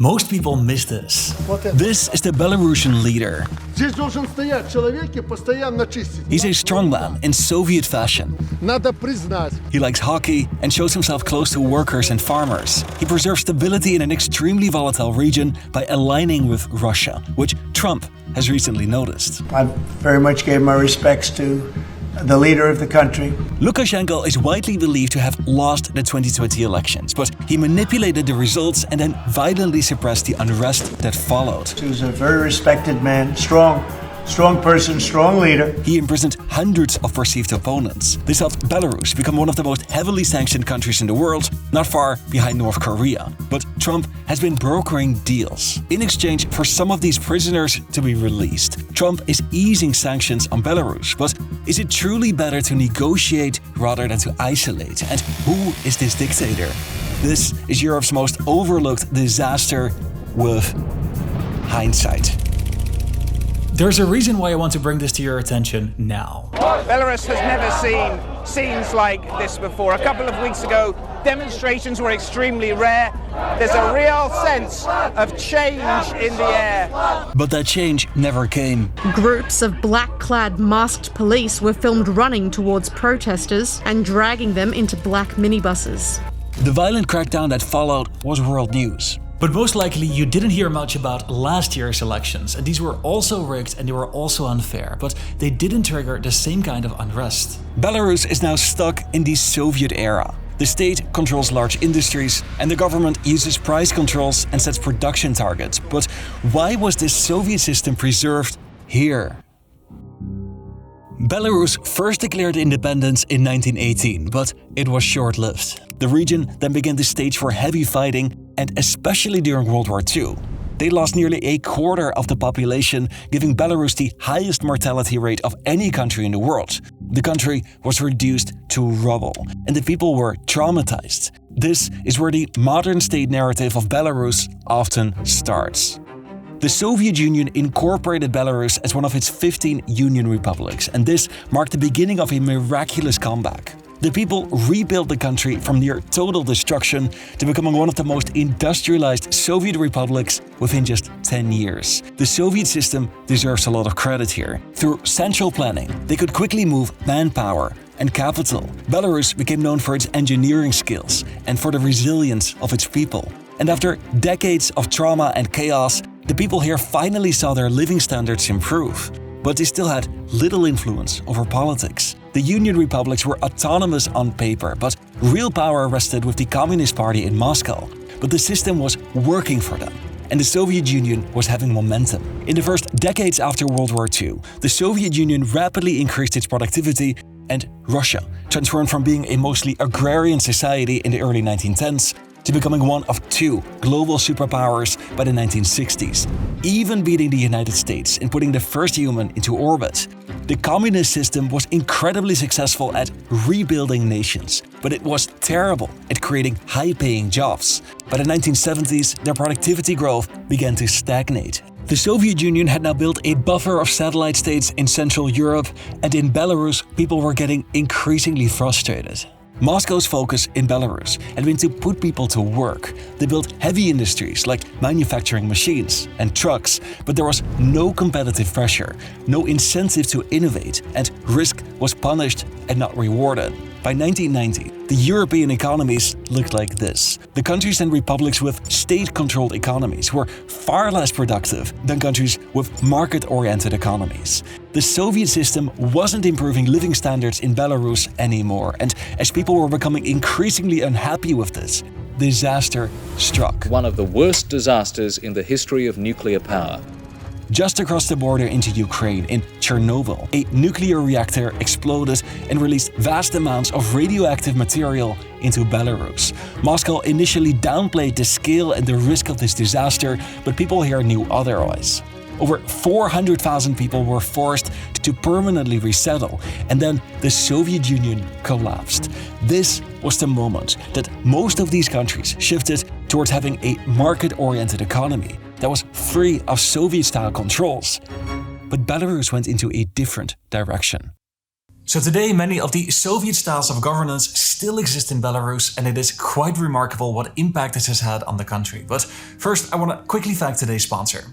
Most people miss this. This is the Belarusian leader. He's a strongman in Soviet fashion. He likes hockey and shows himself close to workers and farmers. He preserves stability in an extremely volatile region by aligning with Russia, which Trump has recently noticed. I very much gave my respects to the leader of the country. Lukashenko is widely believed to have lost the 2020 elections, but he manipulated the results and then violently suppressed the unrest that followed. He was a very respected man, strong person, strong leader. He imprisoned hundreds of perceived opponents. This helped Belarus become one of the most heavily sanctioned countries in the world, not far behind North Korea. But Trump has been brokering deals in exchange for some of these prisoners to be released. Trump is easing sanctions on Belarus, but is it truly better to negotiate rather than to isolate? And who is this dictator? This is Europe's most overlooked disaster with hindsight. There's a reason why I want to bring this to your attention now. Belarus has never seen scenes like this before. A couple of weeks ago, demonstrations were extremely rare. There's a real sense of change in the air. But that change never came. Groups of black-clad masked police were filmed running towards protesters and dragging them into black minibuses. The violent crackdown that followed was world news. But most likely you didn't hear much about last year's elections, and these were also rigged and they were also unfair, but they didn't trigger the same kind of unrest. Belarus is now stuck in the Soviet era. The state controls large industries and the government uses price controls and sets production targets. But why was this Soviet system preserved here? Belarus first declared independence in 1918, but it was short-lived. The region then began the stage for heavy fighting, and especially during World War II. They lost nearly a quarter of the population, giving Belarus the highest mortality rate of any country in the world. The country was reduced to rubble, and the people were traumatized. This is where the modern state narrative of Belarus often starts. The Soviet Union incorporated Belarus as one of its 15 union republics, and this marked the beginning of a miraculous comeback. The people rebuilt the country from near total destruction to becoming one of the most industrialized Soviet republics within just 10 years. The Soviet system deserves a lot of credit here. Through central planning, they could quickly move manpower and capital. Belarus became known for its engineering skills and for the resilience of its people. And after decades of trauma and chaos, the people here finally saw their living standards improve. But they still had little influence over politics. The Union republics were autonomous on paper, but real power rested with the Communist Party in Moscow. But the system was working for them, and the Soviet Union was having momentum. In the first decades after World War II, the Soviet Union rapidly increased its productivity, and Russia transformed from being a mostly agrarian society in the early 1910s to becoming one of two global superpowers by the 1960s, even beating the United States and putting the first human into orbit. The communist system was incredibly successful at rebuilding nations, but it was terrible at creating high-paying jobs. By the 1970s, their productivity growth began to stagnate. The Soviet Union had now built a buffer of satellite states in Central Europe, and in Belarus, people were getting increasingly frustrated. Moscow's focus in Belarus had been to put people to work. They built heavy industries like manufacturing machines and trucks, but there was no competitive pressure, no incentive to innovate, and risk was punished and not rewarded. By 1990, the European economies looked like this. The countries and republics with state-controlled economies were far less productive than countries with market-oriented economies. The Soviet system wasn't improving living standards in Belarus anymore, and as people were becoming increasingly unhappy with this, disaster struck. One of the worst disasters in the history of nuclear power. Just across the border into Ukraine, in Chernobyl, a nuclear reactor exploded and released vast amounts of radioactive material into Belarus. Moscow initially downplayed the scale and the risk of this disaster, but people here knew otherwise. Over 400,000 people were forced to permanently resettle, and then the Soviet Union collapsed. This was the moment that most of these countries shifted towards having a market-oriented economy that was free of Soviet-style controls. But Belarus went into a different direction. So today, many of the Soviet styles of governance still exist in Belarus, and it is quite remarkable what impact this has had on the country. But first, I want to quickly thank today's sponsor.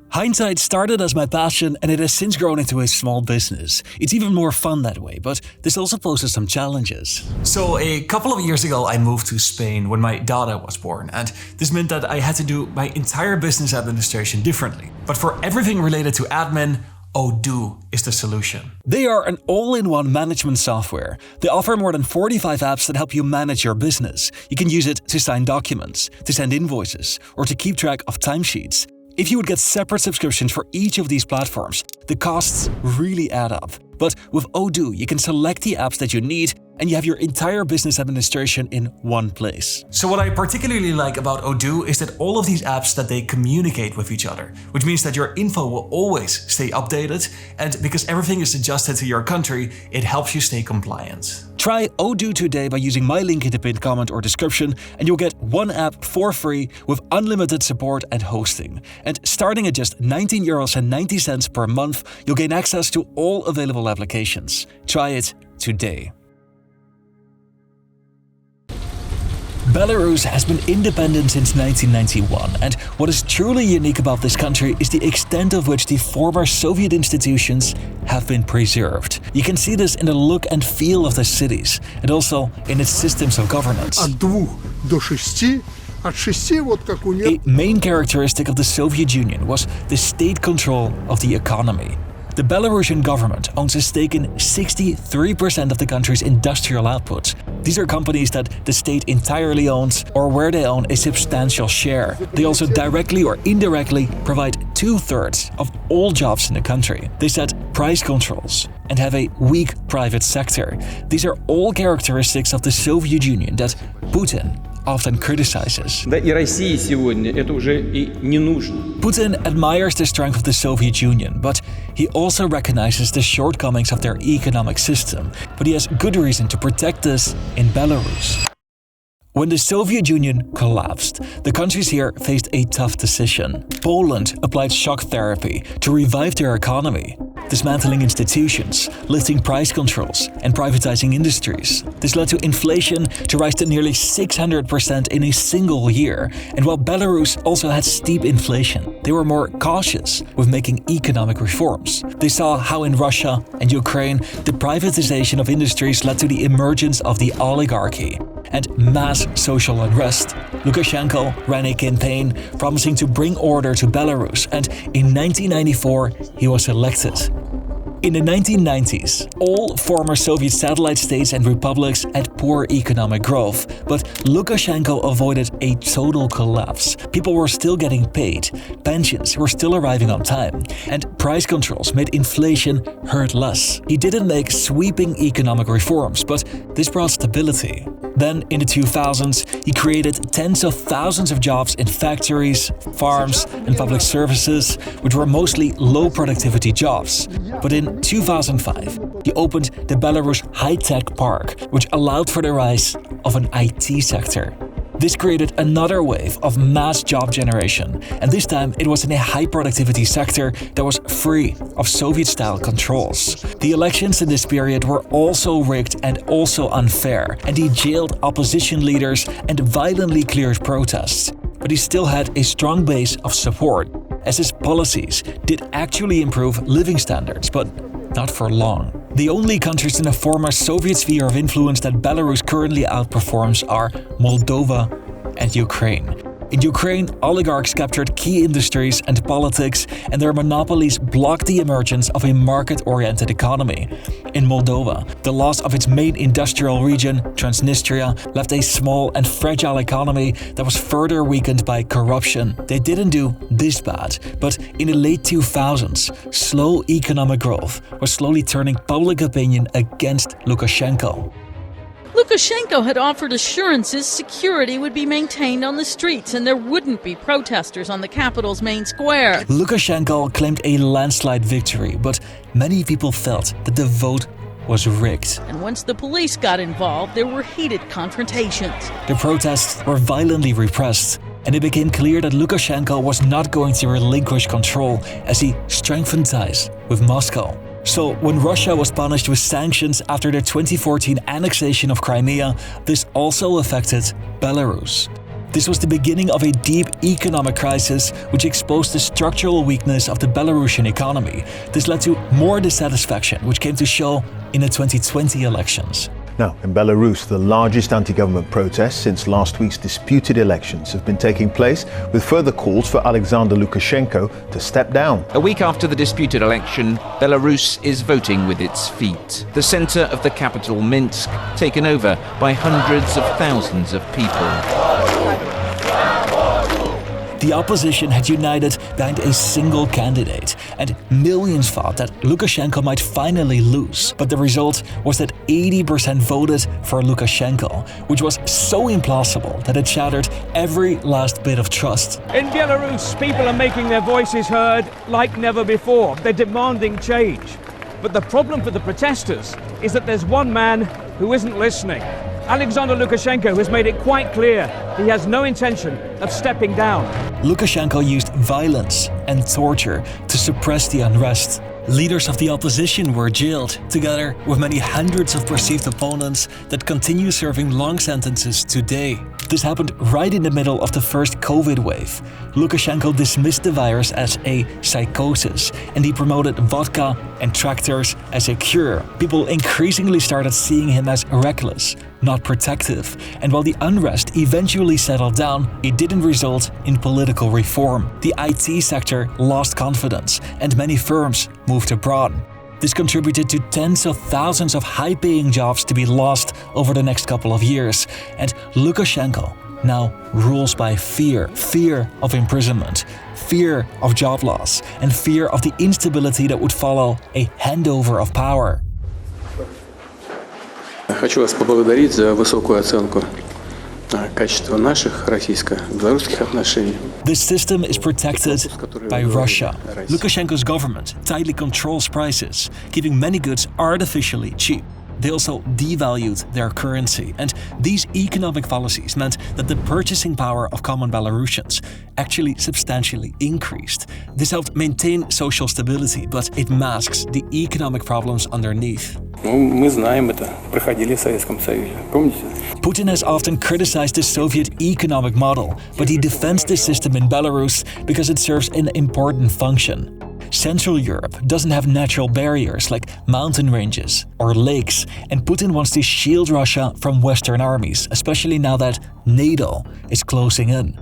Hindsight started as my passion, and it has since grown into a small business. It's even more fun that way, but this also poses some challenges. So a couple of years ago I moved to Spain when my daughter was born, and this meant that I had to do my entire business administration differently. But for everything related to admin, Odoo is the solution. They are an all-in-one management software. They offer more than 45 apps that help you manage your business. You can use it to sign documents, to send invoices, or to keep track of timesheets. If you would get separate subscriptions for each of these platforms, the costs really add up. But with Odoo, you can select the apps that you need, and you have your entire business administration in one place. So what I particularly like about Odoo is that all of these apps that they communicate with each other, which means that your info will always stay updated, and because everything is adjusted to your country, it helps you stay compliant. Try Odoo today by using my link in the pinned comment or description, and you'll get one app for free with unlimited support and hosting. And starting at just €19.90 per month, you'll gain access to all available applications. Try it today. Belarus has been independent since 1991, and what is truly unique about this country is the extent of which the former Soviet institutions have been preserved. You can see this in the look and feel of the cities, and also in its systems of governance. От 2 до 6, от 6 вот как у них. A main characteristic of the Soviet Union was the state control of the economy. The Belarusian government owns a stake in 63% of the country's industrial output. These are companies that the state entirely owns or where they own a substantial share. They also directly or indirectly provide 2/3 of all jobs in the country. They set price controls and have a weak private sector. These are all characteristics of the Soviet Union that Putin often criticizes. Да и России сегодня это уже и не нужно. Putin admires the strength of the Soviet Union, but he also recognizes the shortcomings of their economic system. But he has good reason to protect this in Belarus. When the Soviet Union collapsed, the countries here faced a tough decision. Poland applied shock therapy to revive their economy, dismantling institutions, lifting price controls, and privatizing industries. This led to inflation to rise to nearly 600% in a single year. And while Belarus also had steep inflation, they were more cautious with making economic reforms. They saw how in Russia and Ukraine, the privatization of industries led to the emergence of the oligarchy and mass social unrest. Lukashenko ran a campaign promising to bring order to Belarus, and in 1994 he was elected. In the 1990s, all former Soviet satellite states and republics had poor economic growth, but Lukashenko avoided a total collapse. People were still getting paid, pensions were still arriving on time, and price controls made inflation hurt less. He didn't make sweeping economic reforms, but this brought stability. Then, in the 2000s, he created tens of thousands of jobs in factories, farms, and public services, which were mostly low-productivity jobs. But in 2005, he opened the Belarus High-Tech Park, which allowed for the rise of an IT sector. This created another wave of mass job generation, and this time it was in a high-productivity sector that was free of Soviet-style controls. The elections in this period were also rigged and also unfair, and he jailed opposition leaders and violently cleared protests. But he still had a strong base of support, as his policies did actually improve living standards, but not for long. The only countries in the former Soviet sphere of influence that Belarus currently outperforms are Moldova and Ukraine. In Ukraine, oligarchs captured key industries and politics, and their monopolies blocked the emergence of a market-oriented economy. In Moldova, the loss of its main industrial region, Transnistria, left a small and fragile economy that was further weakened by corruption. They didn't do this bad, but in the late 2000s, slow economic growth was slowly turning public opinion against Lukashenko. Lukashenko had offered assurances security would be maintained on the streets and there wouldn't be protesters on the capital's main square. Lukashenko claimed a landslide victory, but many people felt that the vote was rigged. And once the police got involved, there were heated confrontations. The protests were violently repressed, and it became clear that Lukashenko was not going to relinquish control as he strengthened ties with Moscow. So when Russia was punished with sanctions after their 2014 annexation of Crimea, this also affected Belarus. This was the beginning of a deep economic crisis which exposed the structural weakness of the Belarusian economy. This led to more dissatisfaction, which came to show in the 2020 elections. Now, in Belarus, the largest anti-government protests since last week's disputed elections have been taking place, with further calls for Alexander Lukashenko to step down. A week after the disputed election, Belarus is voting with its feet. The center of the capital, Minsk, taken over by hundreds of thousands of people. The opposition had united behind a single candidate, and millions thought that Lukashenko might finally lose. But the result was that 80% voted for Lukashenko, which was so implausible that it shattered every last bit of trust. In Belarus, people are making their voices heard like never before. They're demanding change. But the problem for the protesters is that there's one man who isn't listening. Alexander Lukashenko has made it quite clear he has no intention of stepping down. Lukashenko used violence and torture to suppress the unrest. Leaders of the opposition were jailed, together with many hundreds of perceived opponents that continue serving long sentences today. This happened right in the middle of the first COVID wave. Lukashenko dismissed the virus as a psychosis, and he promoted vodka and tractors as a cure. People increasingly started seeing him as reckless, not protective. And while the unrest eventually settled down, it didn't result in political reform. The IT sector lost confidence, and many firms moved abroad. This contributed to tens of thousands of high-paying jobs to be lost over the next couple of years. And Lukashenko now rules by fear. Fear of imprisonment, fear of job loss, and fear of the instability that would follow a handover of power. Хочу вас поблагодарить за высокую оценку качества наших российско-белорусских отношений. This system is protected by Russia. Lukashenko's government tightly controls prices, keeping many goods artificially cheap. They also devalued their currency, and these economic policies meant that the purchasing power of common Belarusians actually substantially increased. This helped maintain social stability, but it masks the economic problems underneath. Мы знаем это, проходили в Советском Союзе. Помните? Putin has often criticized the Soviet economic model, but he defends this system in Belarus because it serves an important function. Central Europe doesn't have natural barriers like mountain ranges or lakes, and Putin wants to shield Russia from Western armies, especially now that NATO is closing in.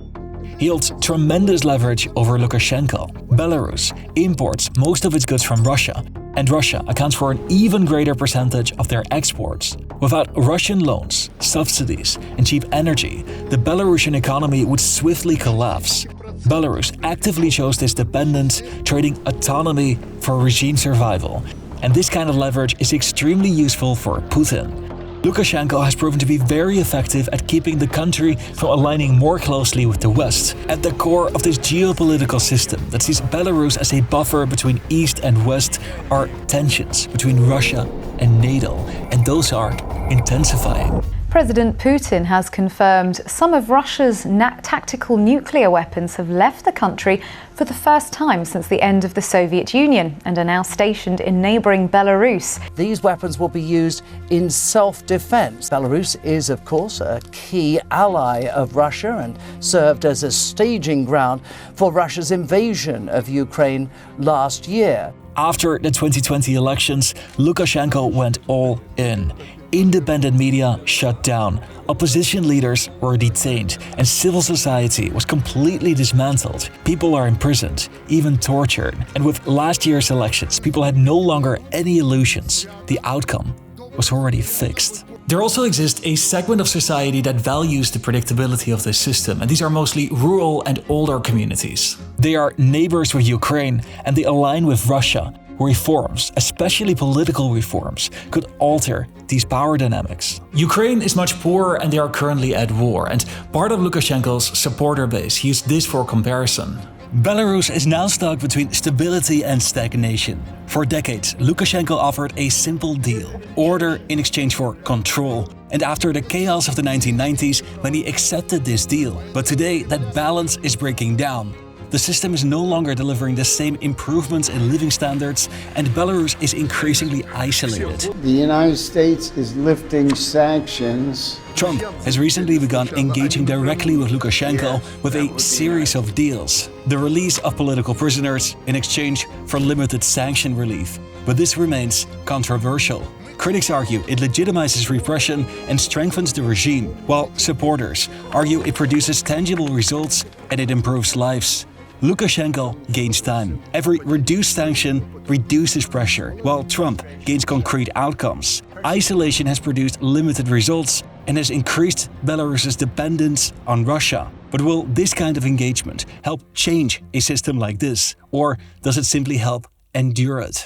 He holds tremendous leverage over Lukashenko. Belarus imports most of its goods from Russia, and Russia accounts for an even greater percentage of their exports. Without Russian loans, subsidies, and cheap energy, the Belarusian economy would swiftly collapse. Belarus actively chose this dependence, trading autonomy for regime survival. And this kind of leverage is extremely useful for Putin. Lukashenko has proven to be very effective at keeping the country from aligning more closely with the West. At the core of this geopolitical system that sees Belarus as a buffer between East and West are tensions between Russia and NATO, and those are intensifying. President Putin has confirmed some of Russia's tactical nuclear weapons have left the country for the first time since the end of the Soviet Union and are now stationed in neighbouring Belarus. These weapons will be used in self-defense. Belarus is, of course, a key ally of Russia and served as a staging ground for Russia's invasion of Ukraine last year. After the 2020 elections, Lukashenko went all in. Independent media shut down, opposition leaders were detained, and civil society was completely dismantled. People are imprisoned, even tortured. And with last year's elections, people had no longer any illusions. The outcome was already fixed. There also exists a segment of society that values the predictability of this system, and these are mostly rural and older communities. They are neighbors with Ukraine, and they align with Russia. Reforms, especially political reforms, could alter these power dynamics. Ukraine is much poorer and they are currently at war, and part of Lukashenko's supporter base used this for comparison. Belarus is now stuck between stability and stagnation. For decades, Lukashenko offered a simple deal: order in exchange for control. And after the chaos of the 1990s, many accepted this deal. But today, that balance is breaking down. the system is no longer delivering the same improvements in living standards, and Belarus is increasingly isolated. The United States is lifting sanctions. Trump has recently begun engaging directly with Lukashenko with a series of deals. The release of political prisoners in exchange for limited sanction relief. But this remains controversial. Critics argue it legitimizes repression and strengthens the regime, while supporters argue it produces tangible results and it improves lives. Lukashenko gains time. Every reduced sanction reduces pressure, while Trump gains concrete outcomes. Isolation has produced limited results and has increased Belarus's dependence on Russia. But will this kind of engagement help change a system like this, or does it simply help endure it?